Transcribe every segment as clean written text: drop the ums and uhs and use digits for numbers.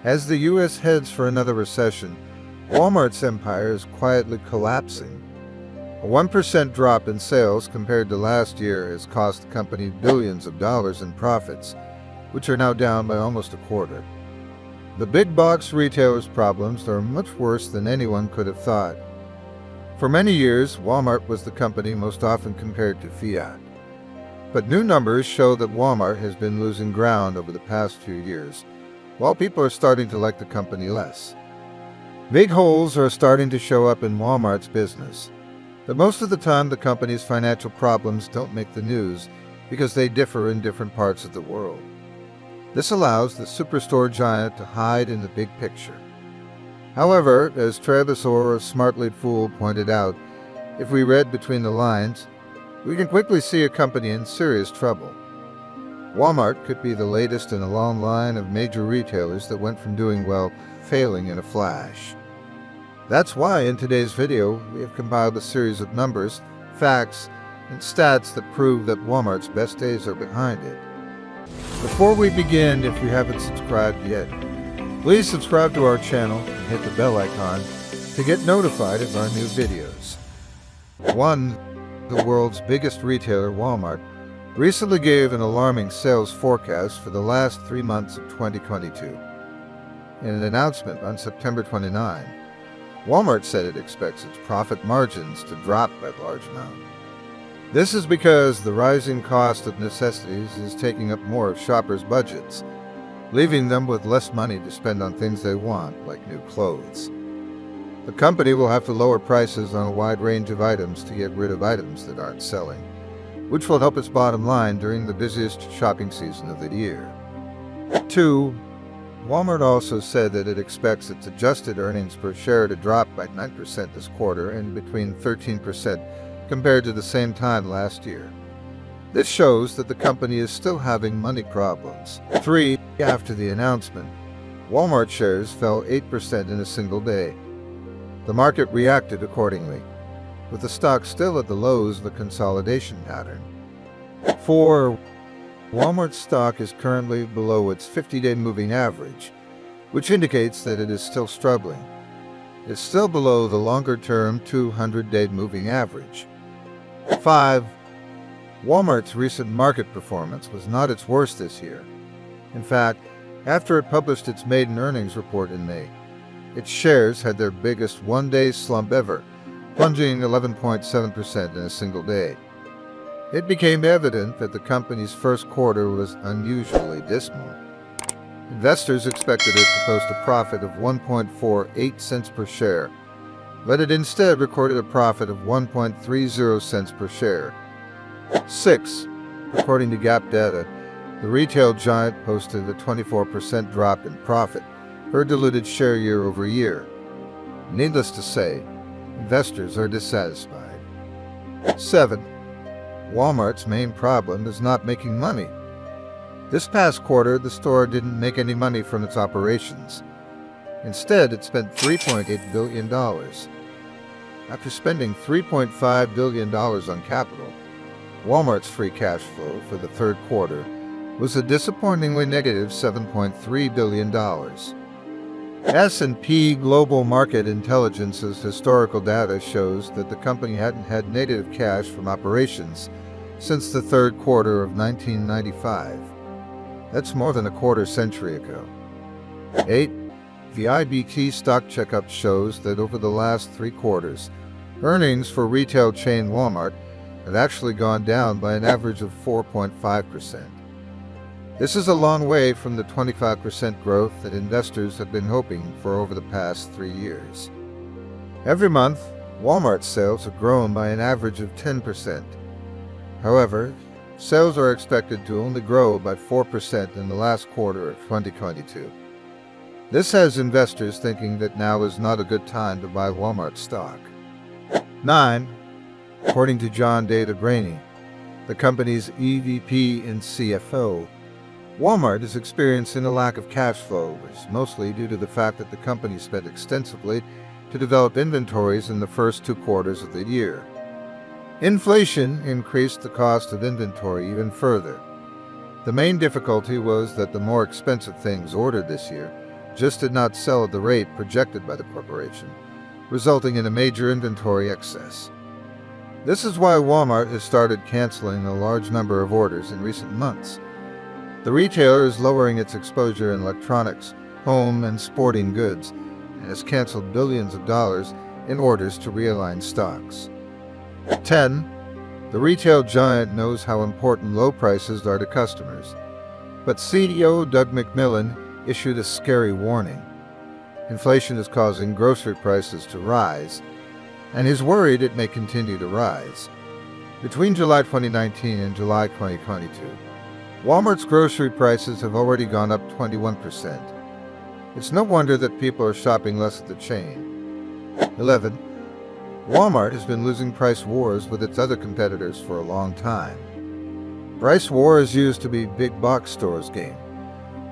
As the U.S. heads for another recession, Walmart's empire is quietly collapsing. A 1% drop in sales compared to last year has cost the company billions of dollars in profits, which are now down by almost a quarter. The big box retailers' problems are much worse than anyone could have thought. For many years, Walmart was the company most often compared to Fiat. But new numbers show that Walmart has been losing ground over the past few years, while people are starting to like the company less. Big holes are starting to show up in Walmart's business, but most of the time the company's financial problems don't make the news because they differ in different parts of the world. This allows the superstore giant to hide in the big picture. However, as Travis Orr of Smart Lead Fool pointed out, if we read between the lines, we can quickly see a company in serious trouble. Walmart could be the latest in a long line of major retailers that went from doing well to failing in a flash. That's why in today's video we have compiled a series of numbers, facts, and stats that prove that Walmart's best days are behind it. Before we begin, if you haven't subscribed yet, please subscribe to our channel and hit the bell icon to get notified of our new videos. 1. The world's biggest retailer, Walmart, recently gave an alarming sales forecast for the last 3 months of 2022. In an announcement on September 29, Walmart said it expects its profit margins to drop by a large amount. This is because the rising cost of necessities is taking up more of shoppers' budgets, leaving them with less money to spend on things they want, like new clothes. The company will have to lower prices on a wide range of items to get rid of items that aren't selling, which will help its bottom line during the busiest shopping season of the year. 2. Walmart also said that it expects its adjusted earnings per share to drop by 9% this quarter and between 13% compared to the same time last year. This shows that the company is still having money problems. 3. After the announcement, Walmart shares fell 8% in a single day. The market reacted accordingly, with the stock still at the lows of a consolidation pattern. 4. Walmart's stock is currently below its 50-day moving average, which indicates that it is still struggling. It's still below the longer-term 200-day moving average. 5. Walmart's recent market performance was not its worst this year. In fact, after it published its maiden earnings report in May, its shares had their biggest one-day slump ever, plunging 11.7% in a single day. It became evident that the company's first quarter was unusually dismal. Investors expected it to post a profit of 1.48 cents per share, but it instead recorded a profit of 1.30 cents per share. 6. According to Gap data, the retail giant posted a 24% drop in profit per diluted share year over year. Needless to say, investors are dissatisfied. 7. Walmart's main problem is not making money. This past quarter, the store didn't make any money from its operations. Instead, it spent $3.8 billion. After spending $3.5 billion on capital, Walmart's free cash flow for the third quarter was a disappointingly negative $7.3 billion. S&P Global Market Intelligence's historical data shows that the company hadn't had negative cash from operations since the third quarter of 1995. That's more than a quarter century ago. 8. The IBT stock checkup shows that over the last 3 quarters, earnings for retail chain Walmart have actually gone down by an average of 4.5%. This is a long way from the 25% growth that investors have been hoping for over the past 3 years. Every month, Walmart's sales have grown by an average of 10%. However, sales are expected to only grow by 4% in the last quarter of 2022. This has investors thinking that now is not a good time to buy Walmart stock. 9. According to John Graney, the company's EVP and CFO, Walmart is experiencing a lack of cash flow, which is mostly due to the fact that the company spent extensively to develop inventories in the first 2 quarters of the year. Inflation increased the cost of inventory even further. The main difficulty was that the more expensive things ordered this year just did not sell at the rate projected by the corporation, resulting in a major inventory excess. This is why Walmart has started canceling a large number of orders in recent months. The retailer is lowering its exposure in electronics, home, and sporting goods, and has canceled billions of dollars in orders to realign stocks. 10. The retail giant knows how important low prices are to customers, but CEO Doug McMillon issued a scary warning. Inflation is causing grocery prices to rise, and he's worried it may continue to rise. Between July 2019 and July 2022, Walmart's grocery prices have already gone up 21%. It's no wonder that people are shopping less at the chain. 11. Walmart has been losing price wars with its other competitors for a long time. Price wars used to be big box stores' game,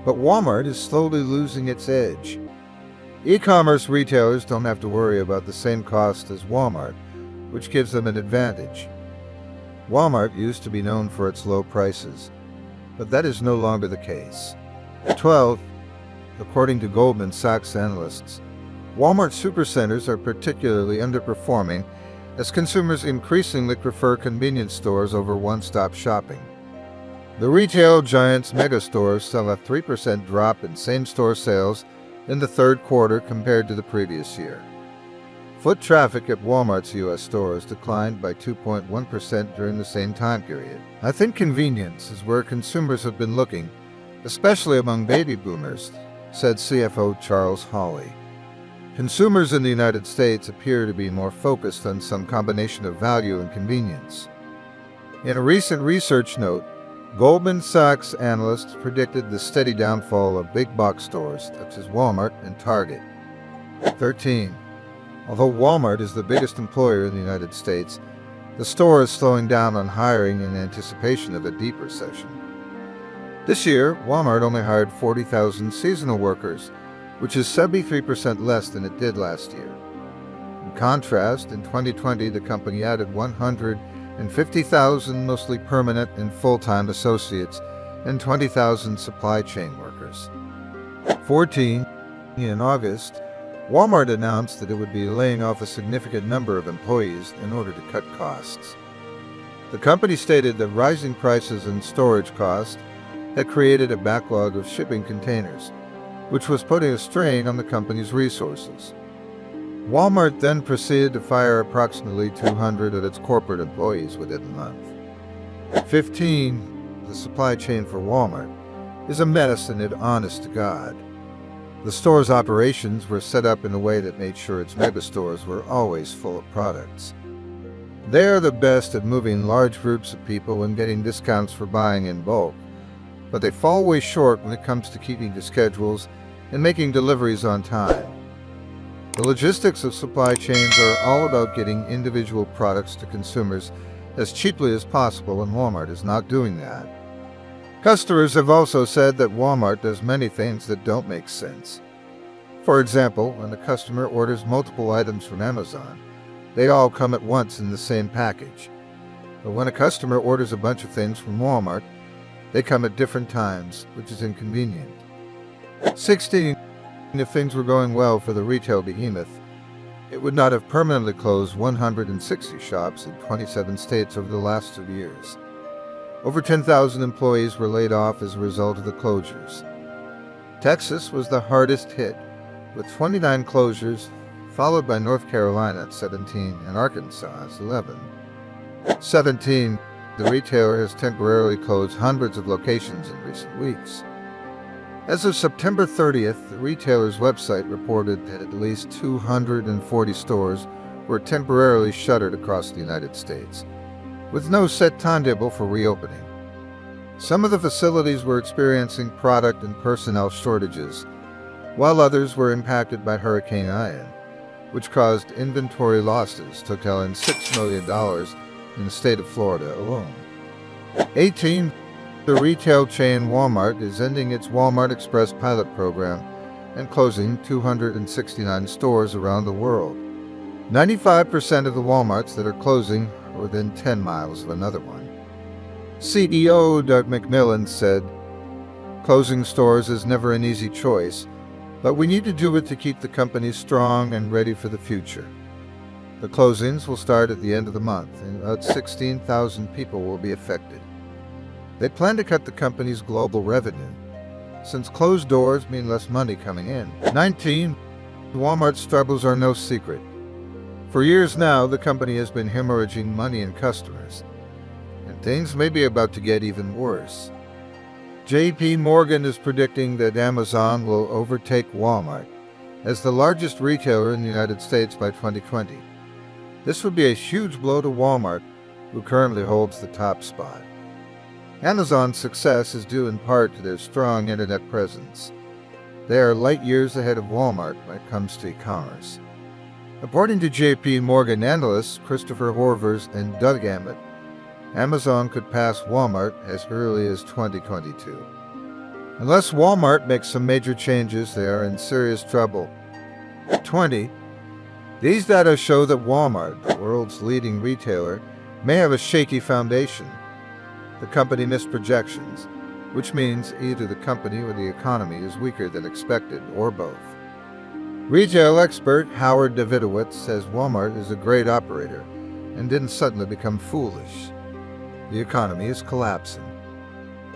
but Walmart is slowly losing its edge. E-commerce retailers don't have to worry about the same cost as Walmart, which gives them an advantage. Walmart used to be known for its low prices, but that is no longer the case. 12. According to Goldman Sachs analysts, Walmart supercenters are particularly underperforming as consumers increasingly prefer convenience stores over one-stop shopping. The retail giant's megastores saw a 3% drop in same-store sales in the third quarter compared to the previous year. Foot traffic at Walmart's U.S. stores declined by 2.1% during the same time period. I think convenience is where consumers have been looking, especially among baby boomers, said CFO Charles Hawley. Consumers in the United States appear to be more focused on some combination of value and convenience. In a recent research note, Goldman Sachs analysts predicted the steady downfall of big box stores such as Walmart and Target. 13. Although Walmart is the biggest employer in the United States, the store is slowing down on hiring in anticipation of a deep recession. This year, Walmart only hired 40,000 seasonal workers, which is 73% less than it did last year. In contrast, in 2020, the company added 150,000 mostly permanent and full-time associates and 20,000 supply chain workers. 14. In August, Walmart announced that it would be laying off a significant number of employees in order to cut costs. The company stated that rising prices and storage costs had created a backlog of shipping containers, which was putting a strain on the company's resources. Walmart then proceeded to fire approximately 200 of its corporate employees within a month. 15. The supply chain for Walmart is a mess, and honest to God. The store's operations were set up in a way that made sure its megastores were always full of products. They are the best at moving large groups of people and getting discounts for buying in bulk, but they fall way short when it comes to keeping to schedules and making deliveries on time. The logistics of supply chains are all about getting individual products to consumers as cheaply as possible, and Walmart is not doing that. Customers have also said that Walmart does many things that don't make sense. For example, when a customer orders multiple items from Amazon, they all come at once in the same package. But when a customer orders a bunch of things from Walmart, they come at different times, which is inconvenient. 16. If things were going well for the retail behemoth, it would not have permanently closed 160 shops in 27 states over the last 2 years. Over 10,000 employees were laid off as a result of the closures. Texas was the hardest hit, with 29 closures, followed by North Carolina at 17 and Arkansas at 11. 17. The retailer has temporarily closed hundreds of locations in recent weeks. As of September 30th, the retailer's website reported that at least 240 stores were temporarily shuttered across the United States, with no set timetable for reopening. Some of the facilities were experiencing product and personnel shortages, while others were impacted by Hurricane Ian, which caused inventory losses totaling $6 million in the state of Florida alone. 18. The retail chain Walmart is ending its Walmart Express pilot program and closing 269 stores around the world. 95% of the Walmarts that are closing are within 10 miles of another one. CEO Doug McMillon said, "Closing stores is never an easy choice, But we need to do it to keep the company strong and ready for the future. The closings will start at the end of the month, and about 16,000 people will be affected. They plan to cut the company's global revenue, since closed doors mean less money coming in. 19. Walmart's struggles are no secret. For years now, the company has been hemorrhaging money and customers, and things may be about to get even worse. J.P. Morgan is predicting that Amazon will overtake Walmart as the largest retailer in the United States by 2020. This would be a huge blow to Walmart, who currently holds the top spot. Amazon's success is due in part to their strong internet presence. They are light years ahead of Walmart when it comes to e-commerce. According to J.P. Morgan analysts Christopher Horvers and Doug Emmett, Amazon could pass Walmart as early as 2022. Unless Walmart makes some major changes, they are in serious trouble. 20. These data show that Walmart, the world's leading retailer, may have a shaky foundation. The company missed projections, which means either the company or the economy is weaker than expected, or both. Retail expert Howard Davidowitz says Walmart is a great operator and didn't suddenly become foolish. The economy is collapsing.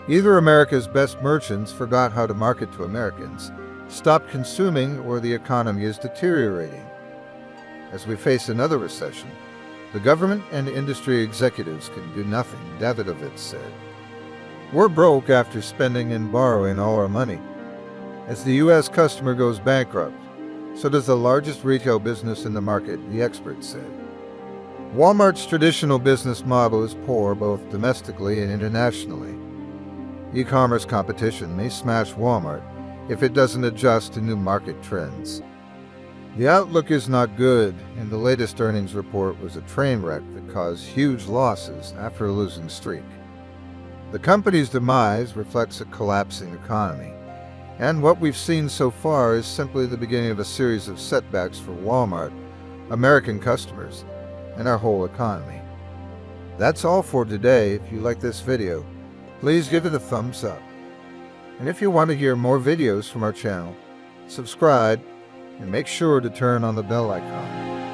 Either America's best merchants forgot how to market to Americans, stopped consuming, or the economy is deteriorating. As we face another recession, the government and industry executives can do nothing, Davidowitz said. We're broke after spending and borrowing all our money. As the U.S. customer goes bankrupt, so does the largest retail business in the market, the expert said. Walmart's traditional business model is poor both domestically and internationally. E-commerce competition may smash Walmart if it doesn't adjust to new market trends. The outlook is not good, and the latest earnings report was a train wreck that caused huge losses after a losing streak. The company's demise reflects a collapsing economy, and what we've seen so far is simply the beginning of a series of setbacks for Walmart, American customers, and our whole economy. That's all for today. If you like this video, please give it a thumbs up. And if you want to hear more videos from our channel, subscribe and make sure to turn on the bell icon.